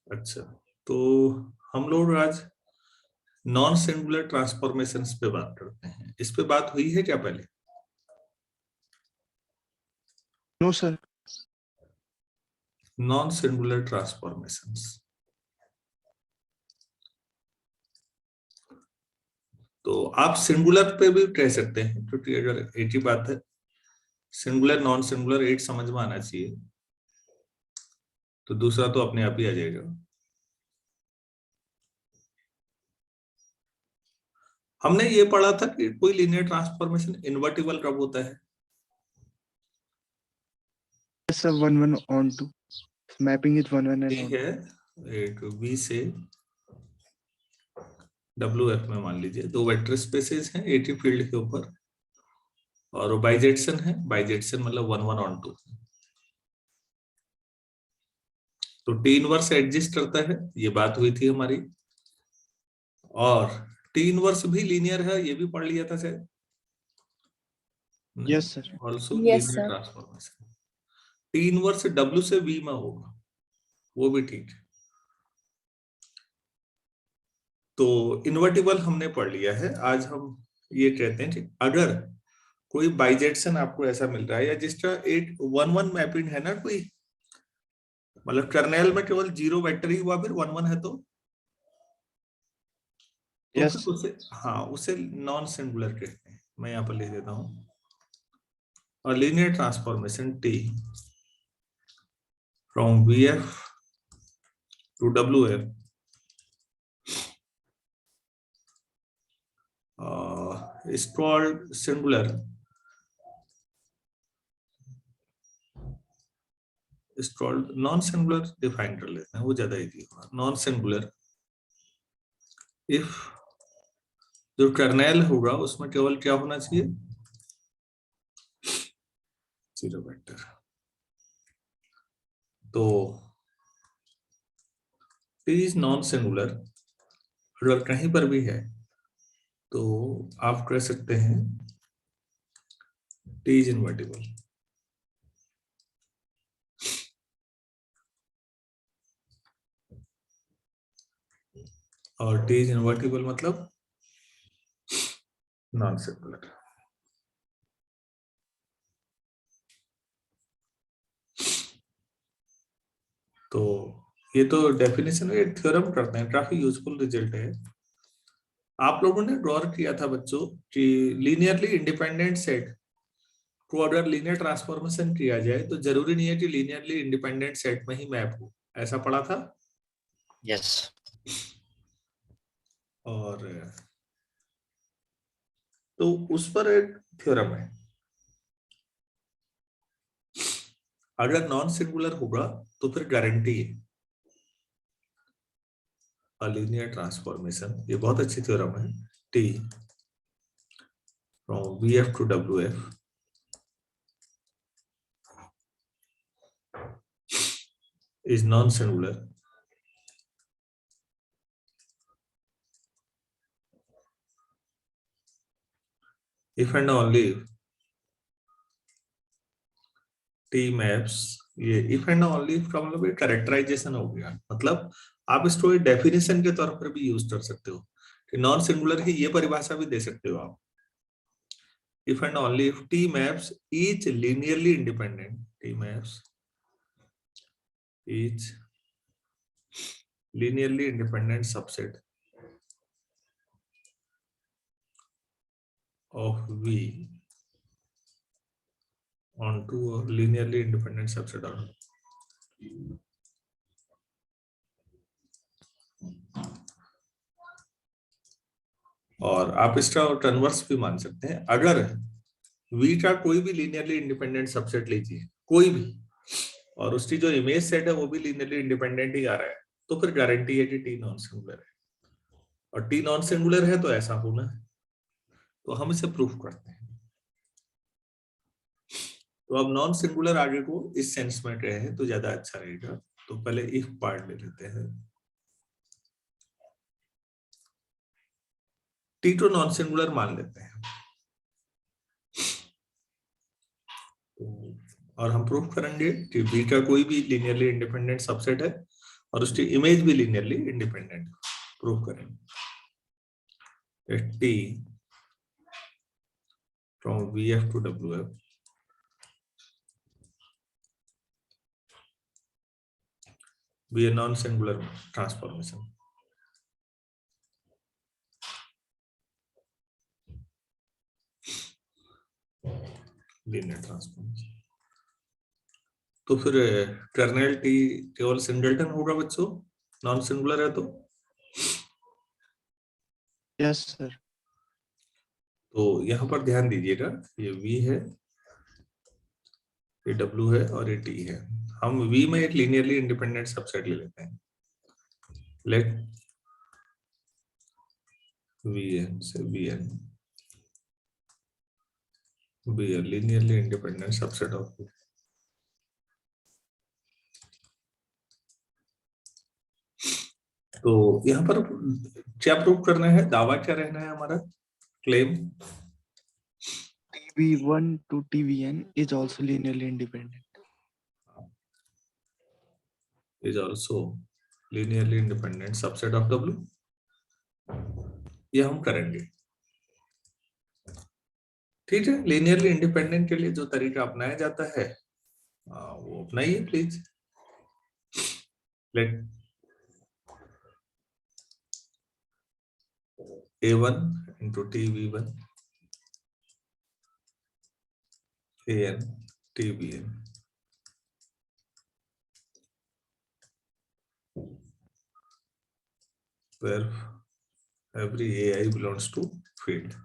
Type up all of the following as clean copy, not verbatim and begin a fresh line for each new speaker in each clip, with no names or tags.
अच्छा, तो हम लोग आज नॉन सिंगुलर ट्रांसफॉर्मेशंस पे बात करते हैं। इस पे बात हुई है क्या पहले?
No sir.
Non singular transformations, तो आप सिंगुलर पे भी कह सकते हैं, क्योंकि अगर एक ही बात है, सिंगुलर नॉन सिंगुलर एक समझ में आना चाहिए, तो दूसरा तो अपने आप ही आ जाएगा। हमने ये पढ़ा था कि कोई लीनियर ट्रांसफॉर्मेशन इन्वर्टिबल कब होता है?
Sir 1 1 on 2 mapping is 1 1 and
ठीक
on।
है, एक बी से डब्ल्यू एफ में मान लीजिए दो वेक्टर स्पेसेस हैं एक ही फील्ड के ऊपर, और वो बाइजेक्शन है। बाइजेक्शन मतलब 1 1 on 2, तो टी इनवर्स एग्जिस्ट करता है, ये बात हुई थी हमारी। और टी इनवर्स भी लीनियर है, ये भी पढ़ लिया था शायद।
Yes sir.
Also
yes
linear
sir.
Transformation. T inverse W से वी में होगा, वो भी ठीक है। तो इन्वर्टिबल हमने पढ़ लिया है। आज हम ये कहते हैं कि अगर कोई बाइजेक्शन आपको ऐसा मिल रहा है, या जिसका एक 1 1 मैपिंग है ना, कोई मतलब कर्नेल में केवल 0 वेक्टर ही हुआ, फिर 1 1 है, तो
यस
फिर उसे, हाँ, उसे नॉन सिंगुलर कहते हैं। मैं यहाँ पर लिख देता हूँ। और linear transformation T from V F two W F is called singular, is called non singular. Define कर लेते हैं, वो ज्यादा इजी होगा। नॉन सिंगुलर इफ जो कर्नेल होगा उसमें केवल क्या होना चाहिए? 0 वेक्टर। तो टी इज नॉन सिंगुलर अगर कहीं पर भी है, तो आप कह सकते हैं टी इज इनवर्टिबल। और टी इज इनवर्टिबल मतलब नॉन सिंगुलर। तो ये तो डेफिनेशन में थ्योरम करते हैं, काफी यूजफुल रिजल्ट है। आप लोगों ने गौर किया था बच्चों कि लीनियरली इंडिपेंडेंट सेट को अगर लीनियर ट्रांसफॉर्मेशन किया जाए तो जरूरी नहीं है कि लीनियरली इंडिपेंडेंट सेट में ही मैप हो, ऐसा पढ़ा था।
यस।
और तो उस पर एक थ्योरम है, अगर नॉन सिंगुलर होगा तो फिर गारंटी है लीनियर ट्रांसफॉर्मेशन। ये बहुत अच्छी थ्योरम है। T from V F two W F is non-singular if and only if T maps, ये if and only if का मतलब ये कैरेक्टराइजेशन हो गया। मतलब आप इसको एक डेफिनेशन के तौर पर भी यूज कर सकते हो कि नॉन सिंगुलर की ये परिभाषा भी दे सकते हो आप। if and only if T maps each linearly independent, T maps each linearly independent subset of V onto a linearly independent subset of और आप इसका कन्वर्स भी मान सकते हैं। अगर V का कोई भी लीनियरली इंडिपेंडेंट सबसेट लीजिए, कोई भी, और उसकी जो इमेज सेट है वो भी लीनियरली इंडिपेंडेंट ही आ रहा है, तो फिर गारंटी है कि टी नॉन सिंगुलर है। और टी नॉन सिंगुलर है तो ऐसा होना है, तो हम इसे प्रूफ करते हैं। तो अब नॉन सिंगुलर आगे को इस सेंस में कहे तो ज्यादा अच्छा रहेगा। तो पहले इफ पार्ट ले लेते हैं। टी तो नॉन सिंगुलर मान लेते हैं, और हम प्रूफ करेंगे कि बी का कोई भी लीनियरली इंडिपेंडेंट सबसेट है और उसकी इमेज भी लीनियरली इंडिपेंडेंट प्रूव करेंगे। T from VF to WF be a non-singular transformation. Linear transformation. तो फिर कर्नेल टी केवल सिंगलटन होगा बच्चों, नॉन सिंगुलर है तो?
Yes sir.
तो यहाँ पर ध्यान दीजिएगा, ये V है, ये W है और ये T है। हम V में एक लीनियरली इंडिपेंडेंट सबसेट ले लेते हैं। लेट Vn से Vn be a linearly independent subset of V. तो यहाँ पर क्या प्रूव करना है, दावा क्या रहना है हमारा, claim?
TV1 to TVN is also linearly independent.
Is also linearly independent subset of W. ये हम करेंगे, ठीक है। लीनियरली इंडिपेंडेंट के लिए जो तरीका अपनाया जाता है वो अपनाइए please. Let A1 into TV1 AN TVN where every AI belongs to field.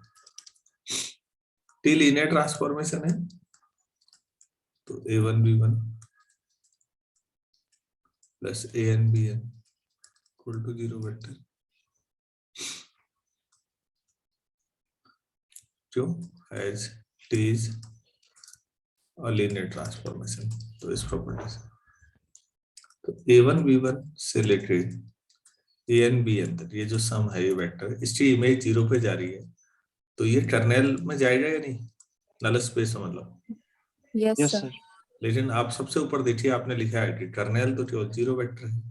T linear transformation है तो A1 B1 plus AN BN equal to 0 vector. क्यों? As T is a linear transformation, तो इस प्रॉपर्टी से तो A1 B1 से लेके AN BN तक ये जो सम है, ये वेक्टर, इसकी इमेज 0 पे जा रही है, तो ये कर्नेल में जाएगा या नहीं? नल स्पेस मतलब।
Yes
yes
sir.
सर।
लेकिन आप सबसे ऊपर देखिए, आपने लिखा है कि कर्नेल तो केवल 0 वेक्टर है,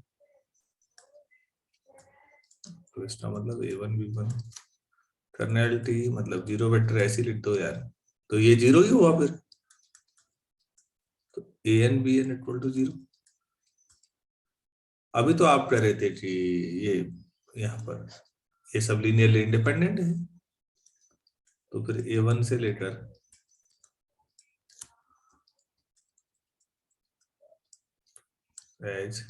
तो इसका मतलब A1 B1 कर्नेल T मतलब 0 वेक्टर, ऐसे लिख दो यार, तो ये 0 ही हुआ फिर। तो AN BN इक्वल टू 0। अभी तो आप कह रहे थे कि ये यहाँ पर ये सब लीनियरली इंडिपेंडेंट है, तो फिर A1 से लेकर एज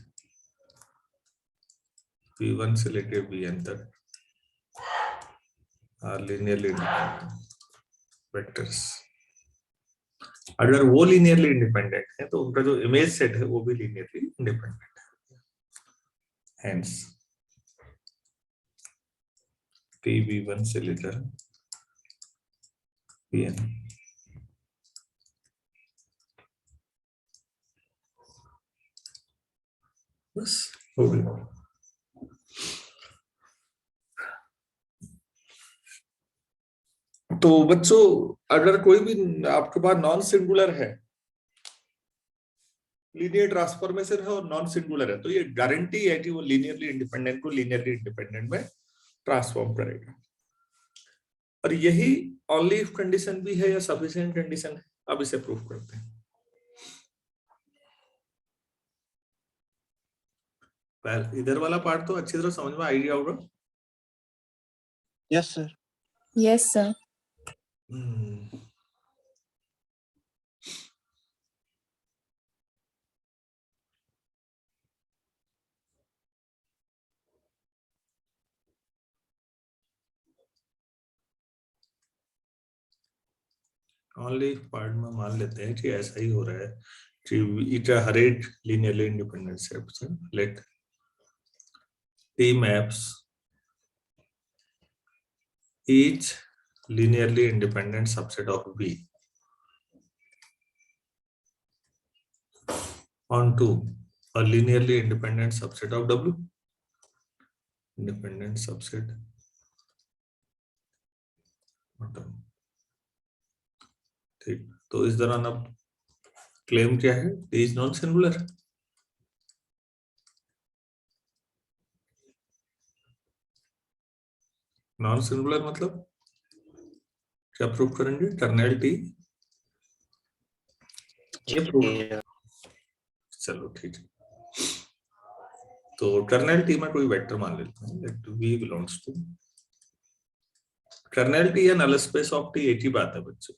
P1 से लेकर Bn तक आर लीनियरली इंडिपेंडेंट वेक्टर्स। अगर वो लीनियरली इंडिपेंडेंट है तो उनका जो इमेज सेट है वो भी लीनियरली इंडिपेंडेंट है। हेंस TB1 से लेकर Pn बस हो गया। तो बच्चों अगर कोई भी आपके पास नॉन सिंगुलर है, लीनियर ट्रांसफॉर्मेशन है और नॉन सिंगुलर है, तो ये गारंटी है कि वो लीनियरली इंडिपेंडेंट को लीनियरली इंडिपेंडेंट में ट्रांसफॉर्म करेगा। और यही ओनली इफ कंडीशन भी है या सफिशिएंट कंडीशन है। अब इसे प्रूफ करते हैं। पहले इधर वाला पार्ट तो अच्छी तरह समझ में आ गया होगा।
Yes sir.
Yes sir.
Only part में मान लेते हैं कि ऐसा ही हो रहा है कि इट हर एक linearly independent set. Let T maps each linearly independent subset of V onto a linearly independent subset of W. Independent subset ठीक। तो इस दौरान अब क्लेम क्या है? T is non singular। Non singular मतलब क्या प्रूफ करेंगे? टर्नल टी ये प्रूफ। चलो ठीक है, तो टर्नल टी में कोई वेक्टर मान लेते हैं, let v belongs to kernel T या नल स्पेस ऑफ टी, एक ही बात है बच्चों।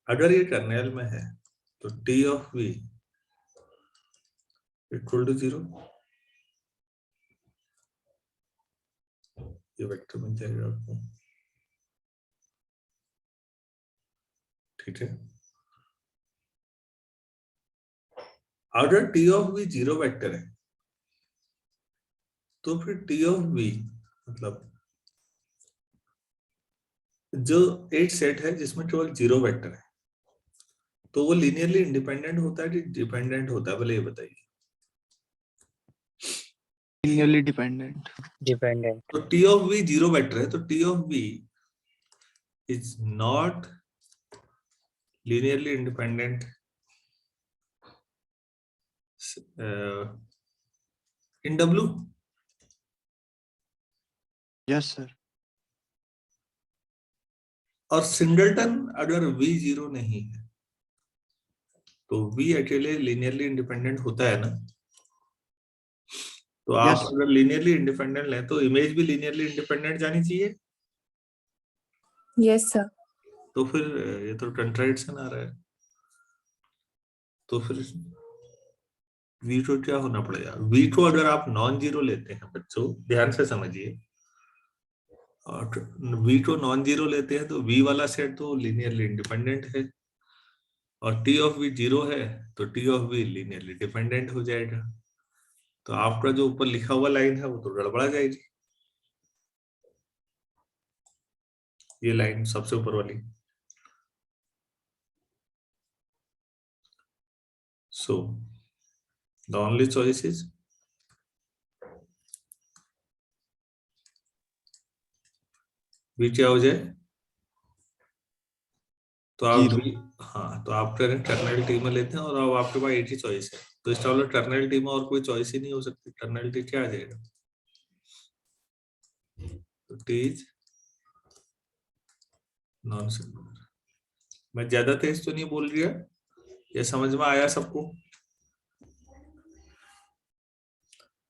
अगर ये टर्नल में है तो T of v equal to 0, ये वेक्टर मिल जाएगा आपको, ठीक है। अगर टी ऑफ v 0 वेक्टर है तो फिर टी ऑफ v मतलब जो एक सेट है जिसमें केवल 0 वेक्टर है, तो वो लीनियरली इंडिपेंडेंट होता है कि डिपेंडेंट होता है? पहले ये बताइए।
linearly dependent.
डिपेंडेंट।
तो टी ऑफ v 0 वेक्टर है, तो T of v is not linearly independent in w।
Yes, sir.
और सिंगलटन अगर v 0 नहीं है तो v अकेले लीनियरली इंडिपेंडेंट होता है ना? तो आप
Yes.
अगर लीनियरली इंडिपेंडेंट लें तो इमेज भी लीनियरली इंडिपेंडेंट जानी चाहिए।
Yes, sir.
तो फिर ये तो कंट्राडिक्शन आ रहा है, तो फिर v को क्या होना पड़ेगा? v को अगर आप नॉन जीरो लेते हैं बच्चों, ध्यान से समझिए, और v को नॉन जीरो लेते हैं तो v वाला सेट तो लीनियरली इंडिपेंडेंट है, और t ऑफ v 0 है तो t of v linearly dependent हो जाएगा। तो आपका जो ऊपर लिखा हुआ लाइन है वो तो गड़बड़ा जाएगी, ये लाइन सबसे ऊपर वाली। So the only choice is v क्या हो जाए? तो आप
Zero.
हाँ, तो आप टर्नल टी में लेते हैं और अब आपके पास एक ही चॉइस है, तो इसका मतलब टर्नल टी में और कोई चॉइस ही नहीं हो सकती। टर्नल टी क्या आ जाएगा? तो टी इज नॉन सिंगुलर। मैं ज्यादा तेज तो नहीं बोल रही है, ये समझ में आया सबको?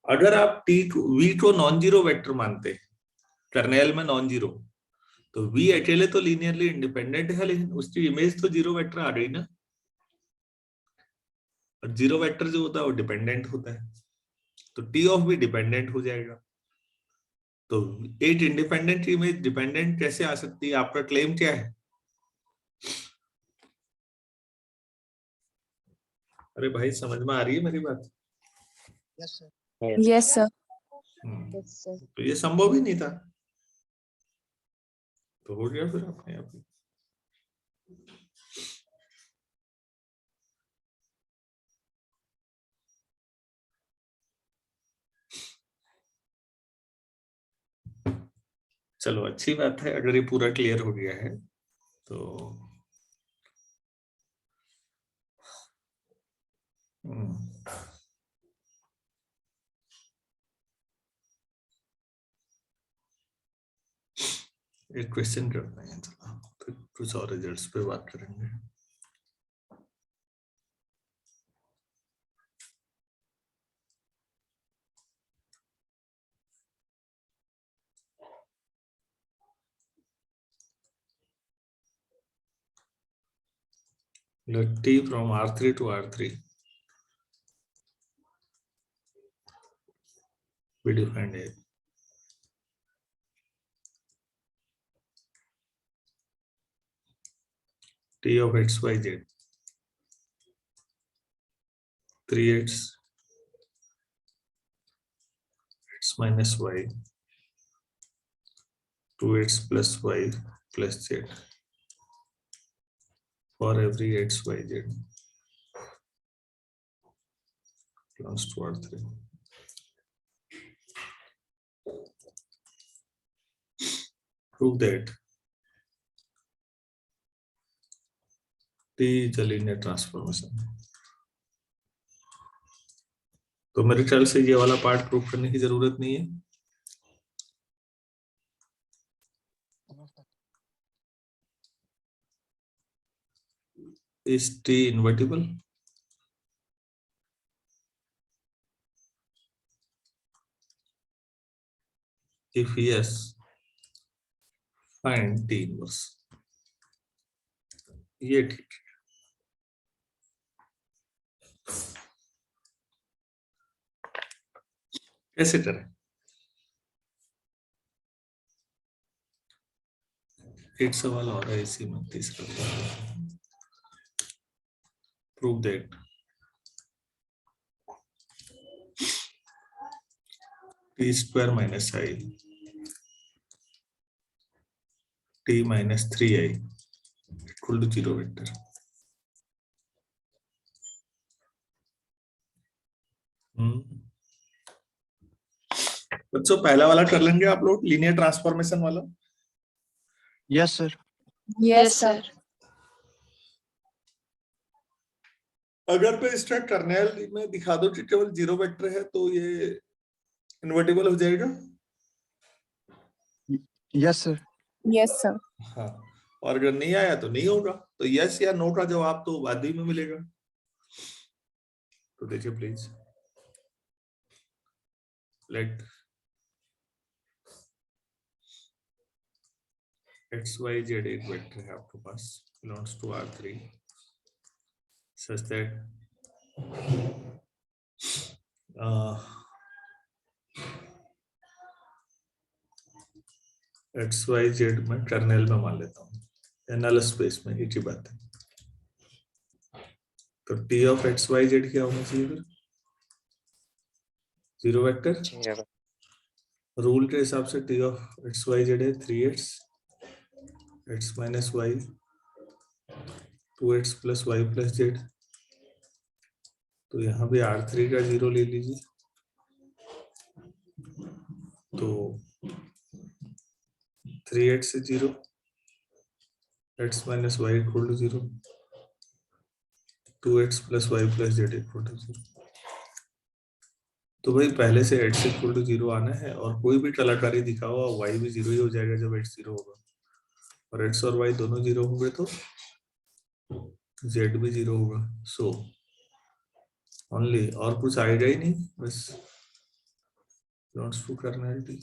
अगर आप टी वी को नॉन जीरो वेक्टर मानते हैं टर्नल में नॉन जीरो, तो v अकेले तो लीनियरली इंडिपेंडेंट है, लेकिन उसकी इमेज तो 0 वेक्टर आ गई ना, और 0 वेक्टर जो होता है वो डिपेंडेंट होता है, तो t ऑफ v डिपेंडेंट हो जाएगा। तो एक इंडिपेंडेंट इमेज डिपेंडेंट कैसे आ सकती है? आपका क्लेम क्या है? अरे भाई, समझ में आ रही है मेरी बात?
Yes, sir.
Yes, sir.
तो ये संभव ही नहीं था, तो हो गया फिर अपने आप ही। चलो अच्छी बात है, अगर ये पूरा क्लियर हो गया है तो एक क्वेश्चन करते हैं, चलो फिर कुछ और रिजल्ट्स पे बात करेंगे। Let t from R3 to R3 we defined as t of xyz 3x x minus y 2x plus y plus z for every x y z belongs to R3. Prove that t is a linear transformation. तो मेरे ख्याल से ये वाला part prove करने की जरूरत नहीं है। Is T invertible? If yes, find T inverse. ये ठीक है। कैसे करें? एक सवाल और है इसी में, तीसरा। Prove that T square minus I T minus 3I equal to 0 vector. बच्चों पहला वाला कर लेंगे आप लोग, लीनियर ट्रांसफॉर्मेशन वाला।
Yes, sir.
Yes, sir.
अगर मैं इसका कर्नेल में दिखा दो कि केवल 0 वेक्टर है तो ये इन्वर्टिबल हो जाएगा।
Yes, sir.
Yes, sir.
हाँ, और अगर नहीं आया तो नहीं होगा। तो यस या नो का जवाब तो बाद ही में मिलेगा। तो देखिए please, let X Y Z एक वेक्टर है आपके पास, belongs to R3 such that X Y Z में कर्नेल में मान लेता हूँ, नल स्पेस में, एक ही बात है। तो T of X Y Z क्या होना चाहिए फिर? 0 वेक्टर। रूल के हिसाब से T of X Y Z है 3x x minus Y 2x plus Y plus Z. तो यहाँ भी R3 का 0 ले लीजिए। तो 3x से 0 x minus Y equal to 0 2x plus Y plus Z equal to 0। तो भाई पहले से x इक्वल टू 0 आना है, और कोई भी कलाकारी दिखा हुआ y भी 0 ही हो जाएगा जब x 0 होगा, और x और y दोनों 0 होंगे तो z भी 0 होगा। सो ओनली, और कुछ आएगा ही नहीं, बस कर्नैलिटी।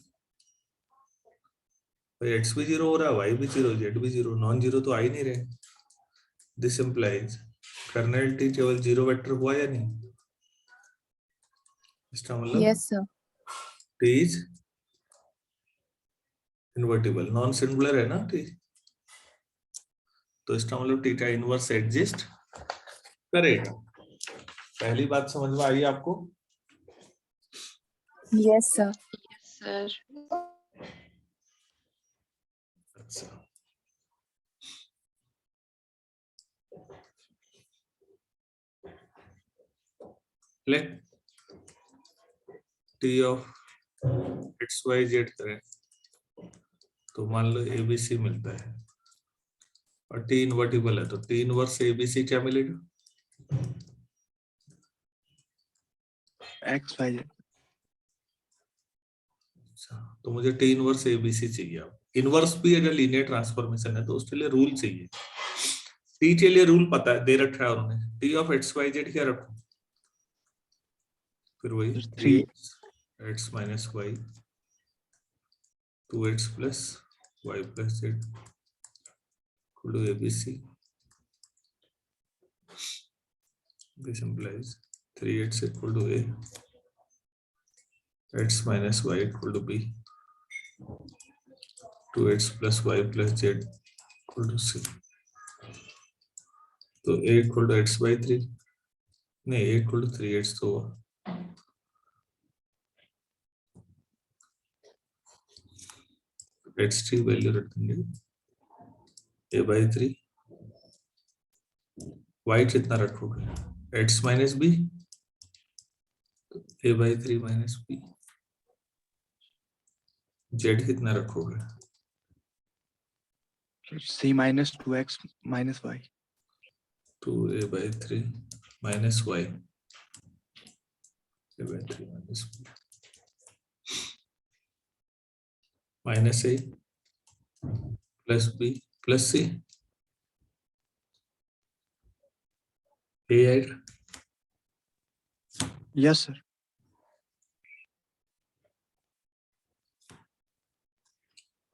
भाई x भी 0 हो रहा है, y भी 0, z भी 0, नॉन 0 तो आ ही नहीं रहे। दिस इंप्लाइज कर्नैलिटी केवल 0 वेक्टर हुआ या नहीं? इसका मतलब
Yes, sir.
T is invertible, non singular है ना T। तो इसका मतलब T का इनवर्स एग्जिस्ट करेगा। पहली बात समझ में आई आपको?
Yes, sir.
Sir.
अच्छा, let T of X Y Z करें तो मान लो ABC मिलता है, और T इन्वर्टिबल है तो T इनवर्स ABC क्या मिलेगा?
X, Y, Z.
अच्छा, तो मुझे T इनवर्स ABC चाहिए। अब इनवर्स भी अगर लीनियर ट्रांसफॉर्मेशन है तो उसके लिए रूल चाहिए। T के लिए रूल पता है, दे रखा है उन्होंने। T of X Y Z क्या रखूं? फिर वही 3x minus Y 2x plus Y plus Z equal to ABC। This implies 3x equal to A, x minus y equal to B, 2x plus y plus z equal to C. तो A equal to x by 3, नहीं A equal to 3x तो हुआ। x की value रख देंगे A by 3, y कितना रखोगे? x minus b, A by 3 minus b, z कितना रखोगे?
C minus 2X minus Y.
2A by 3 minus y A/3 minus B minus A plus B plus C. A
Yes, sir.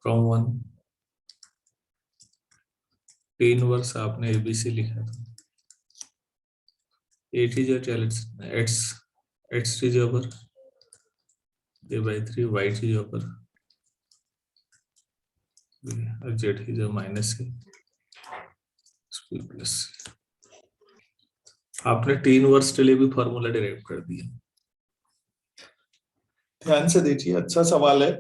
from 1 T inverse आपने ABC लिखा था. A is your X is over A/3 Y is over Z is a minus A SP plus C. आपने T inverse के लिए भी formula derive कर दिया. ध्यान से देखिए, अच्छा सवाल है.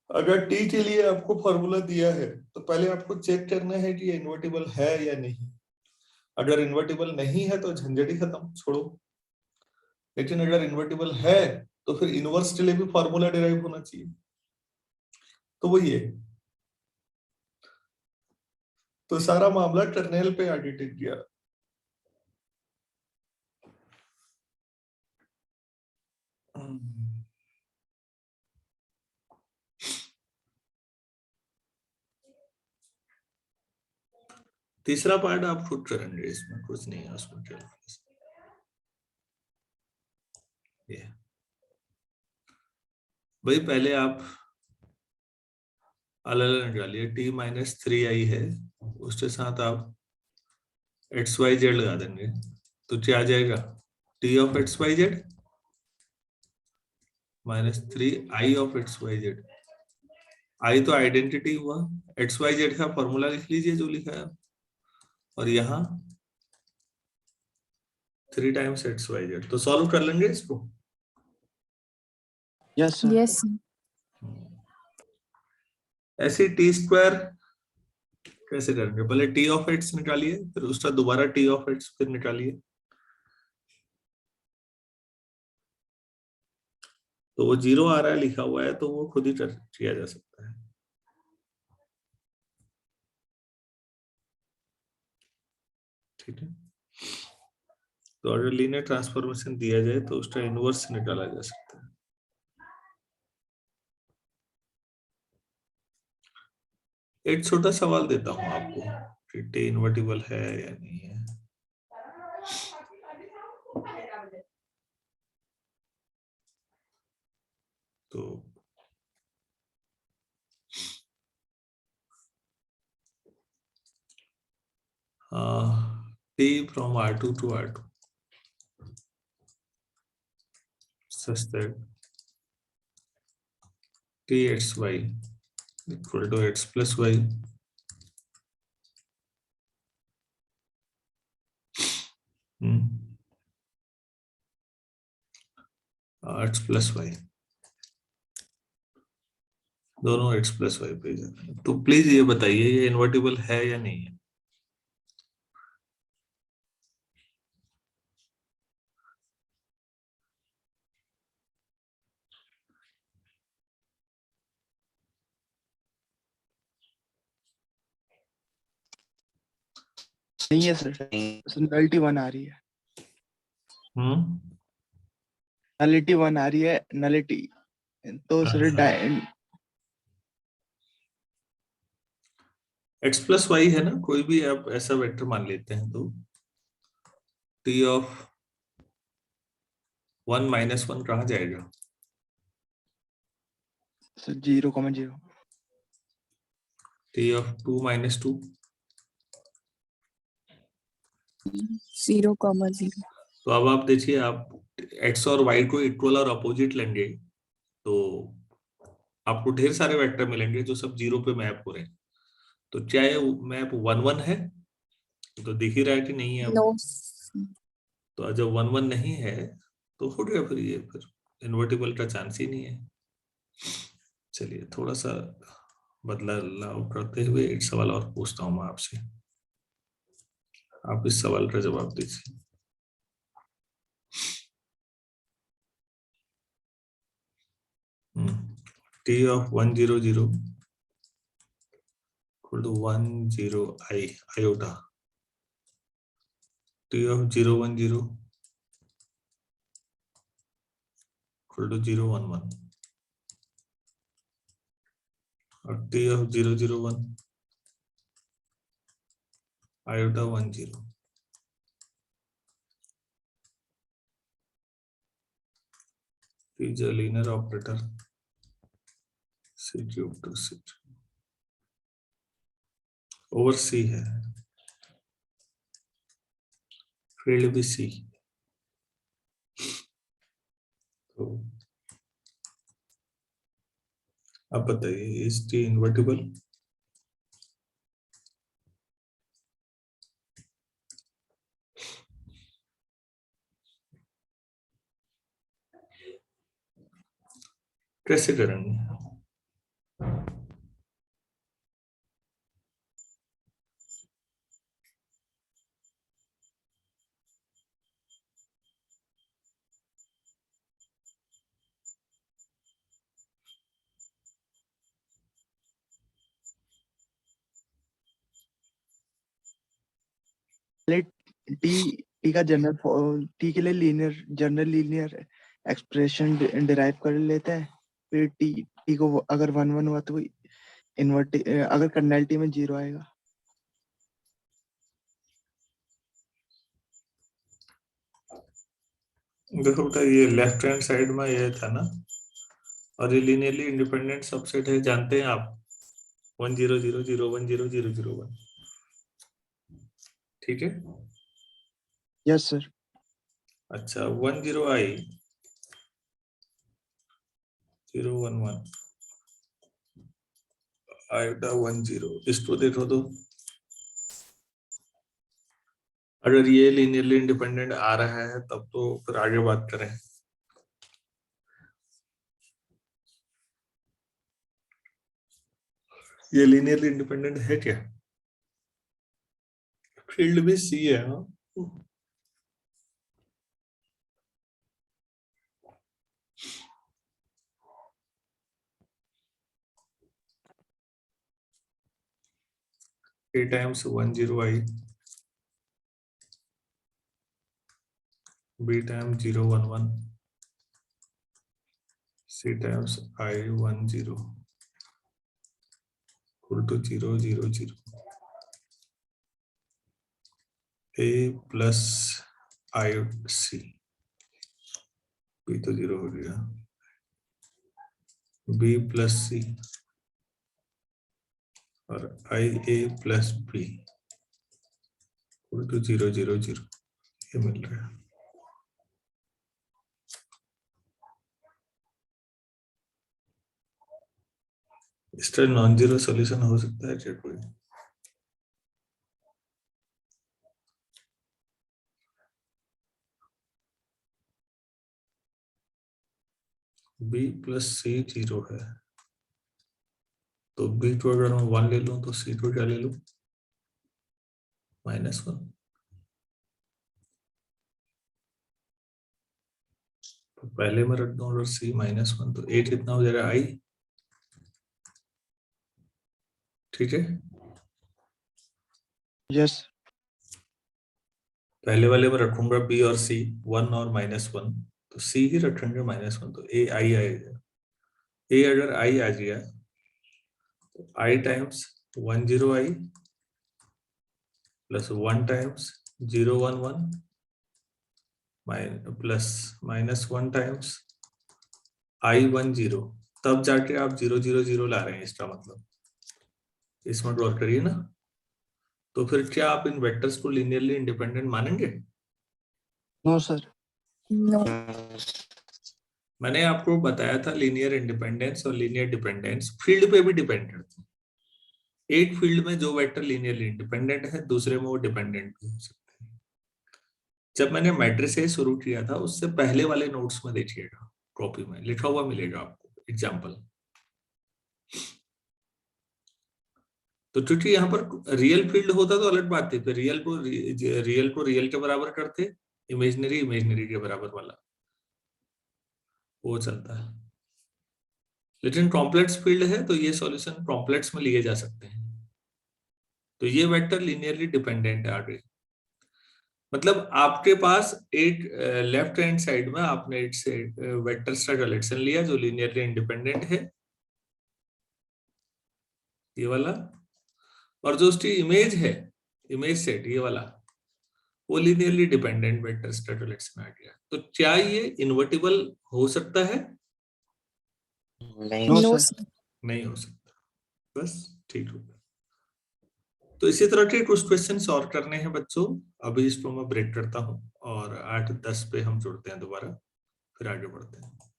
अगर T के लिए आपको फॉर्मूला दिया है तो पहले आपको चेक करना है कि ये इन्वर्टिबल है या नहीं. अगर इन्वर्टिबल नहीं है तो झंझट ही खत्म, छोड़ो. लेकिन अगर इन्वर्टिबल है तो फिर इनवर्स के लिए भी फॉर्मूला डिराइव होना चाहिए. तो वही है. तो सारा मामला टर्नेल पे आगे टिक गया. तीसरा पार्ट आप खुद करेंगे, इसमें कुछ नहीं है उसमें. ये भाई पहले आप अलग निकालिए. T minus 3i है, उसके साथ आप XYZ लगा देंगे तो क्या आ जाएगा? T of XYZ minus 3i of XYZ. I तो आइडेंटिटी हुआ, XYZ का फॉर्मूला लिख लीजिए जो लिखा है, और यहाँ 3 times XYZ. तो सॉल्व कर लेंगे इसको.
Yes, sir.
Yes, sir.
ऐसे T स्क्वायर कैसे करेंगे? पहले T of X निकालिए, फिर उसका दोबारा T of X फिर निकालिए. तो वो 0 आ रहा है लिखा हुआ है, तो वो खुद ही किया जा सकता है. ठीक है. तो अगर लीनियर ट्रांसफॉर्मेशन दिया जाए तो उसका इनवर्स निकाला जा सकता है. एक छोटा सवाल देता हूं आपको कि T इन्वर्टिबल है या नहीं है. तो T from R2 to R2 such that Txy equal to X plus Y X plus Y, दोनों X plus Y पे जाते हैं. तो प्लीज ये बताइए ये इन्वर्टिबल है या नहीं है.
नहीं है सर. नलिटी 1 आ रही है. नलिटी 1 आ रही है. नलिटी तो सर
X plus Y है ना, कोई भी आप ऐसा वेक्टर मान लेते हैं तो T of 1 minus 1 कहाँ जाएगा?
सर 0,0.
T of 2 minus 2
0,0.
तो अब आप देखिए, आप X और Y को इक्वल और अपोजिट लेंगे तो आपको ढेर सारे वेक्टर मिलेंगे जो सब 0 पे मैप हो रहे हैं. तो क्या ये मैप 1 1 है? तो दिख ही रहा है कि नहीं है.
No.
तो जब 1 1 नहीं है तो हो गया, फिर ये फिर इन्वर्टिबल का चांस ही नहीं है. चलिए थोड़ा सा बदलाव करते हुए एक सवाल और पूछता हूं मैं आपसे. आप इस सवाल का जवाब दीजिए. T of 1 0 0 equal to 1 0 I iota. T of 0 1 0 equal to 0 1 1 और t of 0 0 1 iota 1 0 is a linear operator C cube to C over C है, फील्ड भी C, तो अब बताइए इज T इन्वर्टिबल? कैसे करेंगे?
टी का जनरल टी के लिए जनरल लीनियर एक्सप्रेशन डिराइव कर लेते हैं, फिर टी को अगर 1 1 हुआ तो इन्वर्ट, अगर कर्नैलिटी में 0 आएगा।
देखो बेटा, ये लेफ्ट हैंड साइड में ये था ना, और ये लीनियरली इंडिपेंडेंट सबसेट है, जानते हैं आप, 1 0 0 0 1 0 0 0 1, ठीक है?
Yes sir.
अच्छा, 1 0 I 0 1 1 iota 1 0, इसको देखो तो अगर ये लीनियरली इंडिपेंडेंट आ रहा है तब तो फिर आगे बात करें। ये लीनियरली इंडिपेंडेंट है क्या? फील्ड भी सी है, हाँ? A times 1 0 I B times 0 1 1 C times I 1 0 equal to 0 0 0 A plus I C, B तो 0 हो गया, B plus C और I A plus B equal to 0 0 0, ये मिल रहा है। इसका नॉन जीरो सॉल्यूशन हो सकता है क्या कोई? B plus C 0 है, तो B को अगर मैं 1 ले लूं तो C को क्या ले लूं? -1। तो पहले में रख दूं अगर C -1 तो A कितना हो जाएगा? I, ठीक है?
यस।
पहले वाले में रखूंगा B और C 1 और -1, तो C ही रखेंगे -1, तो A I आएगा। A अगर I आ गया तो I times 1 0 I plus 1 times 0 1 1 plus -1 times I 1 0, तब जाके आप 0 0 0 ला रहे हैं, इसका मतलब इसमें गौर करिए ना। तो फिर क्या आप इन वेक्टर्स को लीनियरली इंडिपेंडेंट मानेंगे?
No sir.
No.
मैंने आपको बताया था लीनियर इंडिपेंडेंस और लीनियर डिपेंडेंस फील्ड पे भी डिपेंड करते हैं। एक फील्ड में जो वेक्टर लीनियरली इंडिपेंडेंट है, दूसरे में वो डिपेंडेंट भी हो सकते हैं। जब मैंने मैट्रिसेस शुरू किया था उससे पहले वाले नोट्स में देखिएगा, कॉपी में लिखा हुआ मिलेगा आपको एग्जाम्पल। तो क्योंकि यहाँ पर रियल फील्ड होता तो अलग बात थी, तो रियल को रियल के बराबर करते, इमेजिनरी के बराबर वाला वो चलता है। लेकिन कॉम्प्लेक्स फील्ड है तो ये सॉल्यूशन कॉम्प्लेक्स में लिए जा सकते हैं। तो ये वेक्टर लीनियरली डिपेंडेंट है आगे। मतलब आपके पास एक लेफ्ट हैंड साइड में आपने एक से वेक्टर स्टार कलेक्शन लिया जो लीनियरली इंडिपेंडेंट है, ये वाला, और जो उसकी इमेज है, इमेज सेट ये वाला, वो linearly dependent vector star collection आ गया। तो क्या ये इन्वर्टिबल हो सकता है?
नहीं
No,
No,
sir.
sir.
नहीं हो सकता, बस ठीक हो गया। तो इसी तरह के कुछ क्वेश्चन सॉल्व करने हैं बच्चों। अभी इसको मैं ब्रेक करता हूँ और 8-10 पे हम जुड़ते हैं दोबारा, फिर आगे बढ़ते हैं।